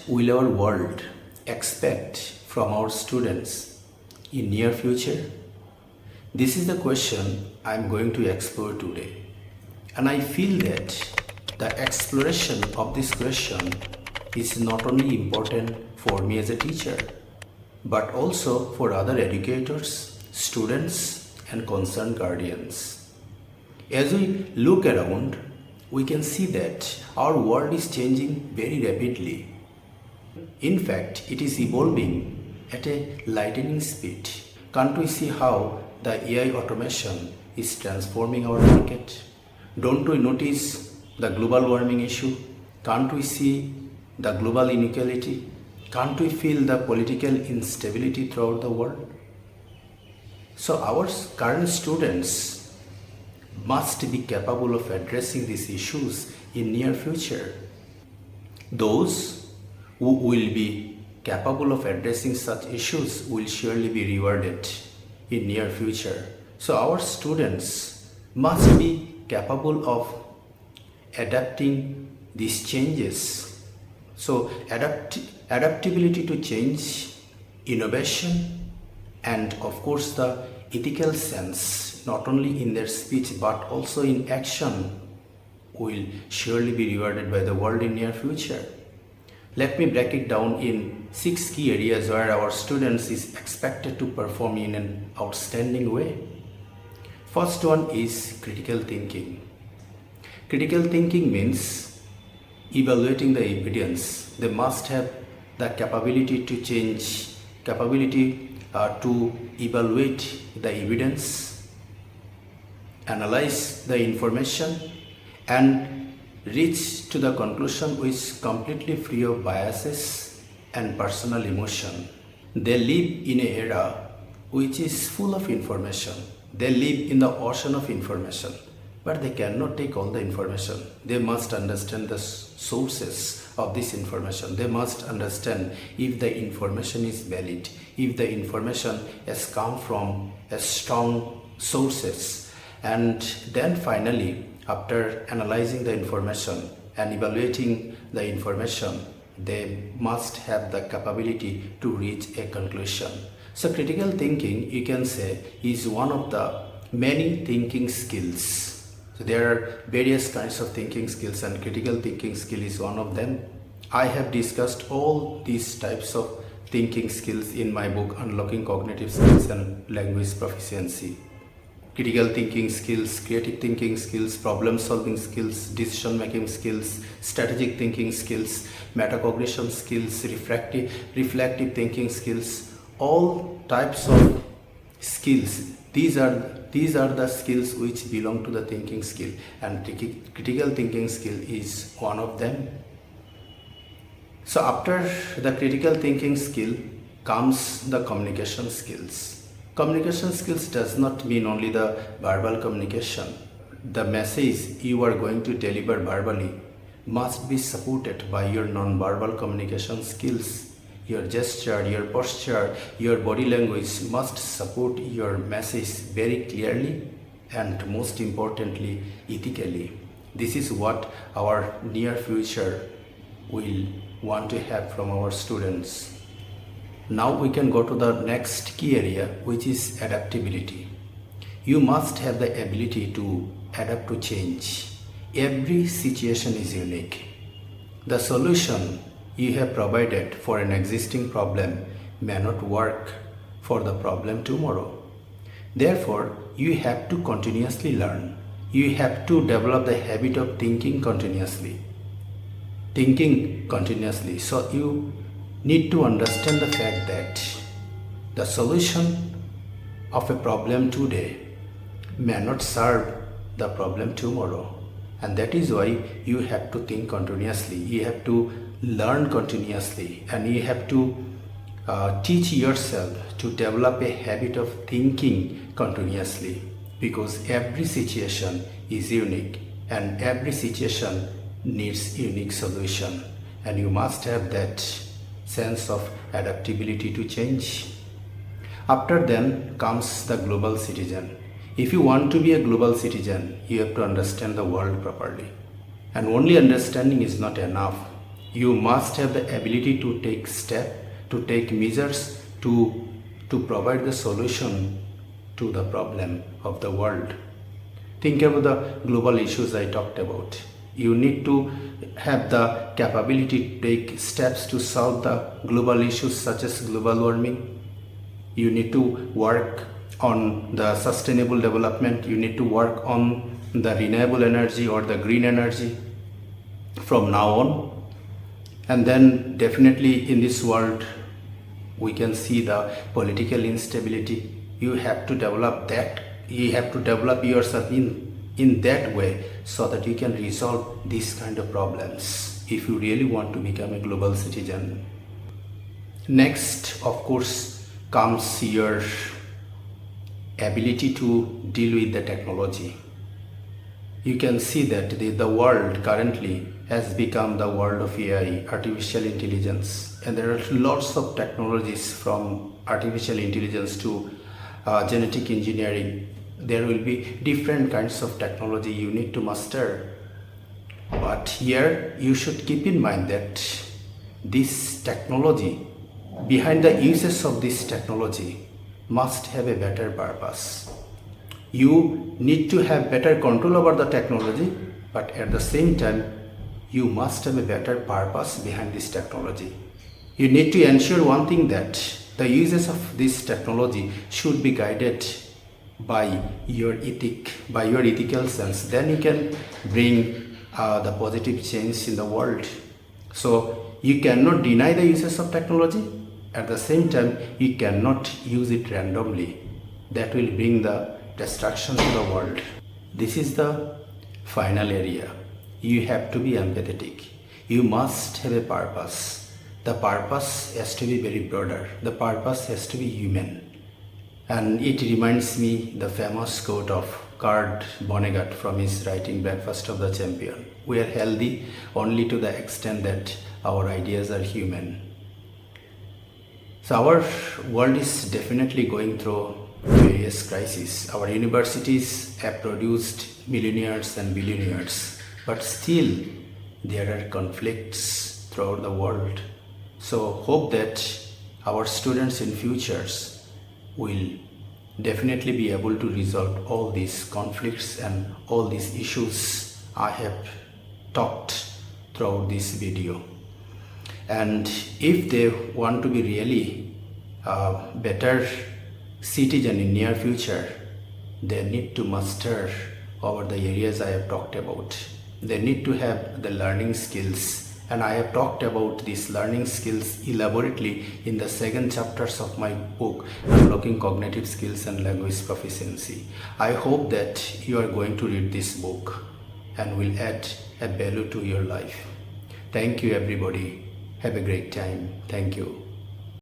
will our world expect from our students in near future? This is the question I am going to explore today. And I feel that the exploration of this question is not only important for me as a teacher, but also for other educators, students, and concerned guardians. As we look around, we can see that our world is changing very rapidly. In fact, it is evolving at a lightning speed. Can't we see how the AI automation is transforming our market? Don't we notice the global warming issue? Can't we see the global inequality? Can't we feel the political instability throughout the world? So our current students must be capable of addressing these issues in near future. Those who will be capable of addressing such issues will surely be rewarded in near future. So our students must be capable of adapting these changes. So adaptability to change, innovation, and of course the ethical sense, not only in their speech but also in action, will surely be rewarded by the world in near future. Let me break it down in 6 key areas where our students is expected to perform in an outstanding way. First one is critical thinking. Critical thinking means evaluating the evidence. They must have the capability to change, capability to evaluate the evidence, analyze the information, and reach to the conclusion which is completely free of biases and personal emotion. They live in an era which is full of information. They live in the ocean of information, but they cannot take all the information. They must understand the sources of this information. They must understand if the information is valid, if the information has come from a strong sources. And then finally, after analyzing the information and evaluating the information, they must have the capability to reach a conclusion. So critical thinking, you can say, is one of the many thinking skills. So there are various kinds of thinking skills and critical thinking skill is one of them. I have discussed all these types of thinking skills in my book Unlocking Cognitive Skills and Language Proficiency. Critical thinking skills, creative thinking skills, problem solving skills, decision making skills, strategic thinking skills, metacognition skills, reflective thinking skills, all types of skills. These are the skills which belong to the thinking skill, and critical thinking skill is one of them. So after the critical thinking skill comes the communication skills. Communication skills does not mean only the verbal communication. The message you are going to deliver verbally must be supported by your non-verbal communication skills. Your gesture, your posture, your body language must support your message very clearly and most importantly, ethically. This is what our near future will want to have from our students. Now we can go to the next key area, which is adaptability. You must have the ability to adapt to change. Every situation is unique. The solution you have provided for an existing problem may not work for the problem tomorrow. Therefore, you have to continuously learn. You have to develop the habit of thinking continuously. So you need to understand the fact that the solution of a problem today may not serve the problem tomorrow, and that is why you have to think continuously, you have to learn continuously, and you have to teach yourself to develop a habit of thinking continuously, because every situation is unique and every situation needs unique solution, and you must have that sense of adaptability to change. After then comes the global citizen. If you want to be a global citizen, you have to understand the world properly. And only understanding is not enough. You must have the ability to take measures to provide the solution to the problem of the world. Think about the global issues I talked about. You need to have the capability to take steps to solve the global issues such as global warming. You need to work on the sustainable development. You need to work on the renewable energy or the green energy from now on. And then definitely in this world we can see the political instability. You have to develop that. You have to develop yourself in that way so that you can resolve these kind of problems if you really want to become a global citizen. Next, of course, comes your ability to deal with the technology. You can see that the world currently has become the world of AI, artificial intelligence, and there are lots of technologies from artificial intelligence to genetic engineering. There will be different kinds of technology you need to master. But here you should keep in mind that this technology, behind the uses of this technology, must have a better purpose. You need to have better control over the technology, but at the same time, you must have a better purpose behind this technology. You need to ensure one thing, that the uses of this technology should be guided by your ethical sense. Then you can bring the positive change in the world. So you cannot deny the uses of technology. At the same time, you cannot use it randomly. That will bring the destruction to the world. This is the final area. You have to be empathetic. You must have a purpose. The purpose has to be very broader. The purpose has to be human. And it reminds me the famous quote of Kurt Vonnegut from his writing Breakfast of the Champion. We are healthy only to the extent that our ideas are human. So our world is definitely going through various crises. Our universities have produced millionaires and billionaires, but still there are conflicts throughout the world. So hope that our students in futures will definitely be able to resolve all these conflicts and all these issues I have talked throughout this video. And if they want to be really better citizen in near future, they need to master over the areas I have talked about. They need to have the learning skills, and I have talked about these learning skills elaborately in the second chapters of my book, Unlocking Cognitive Skills and Language Proficiency. I hope that you are going to read this book and will add a value to your life. Thank you everybody. Have a great time. Thank you.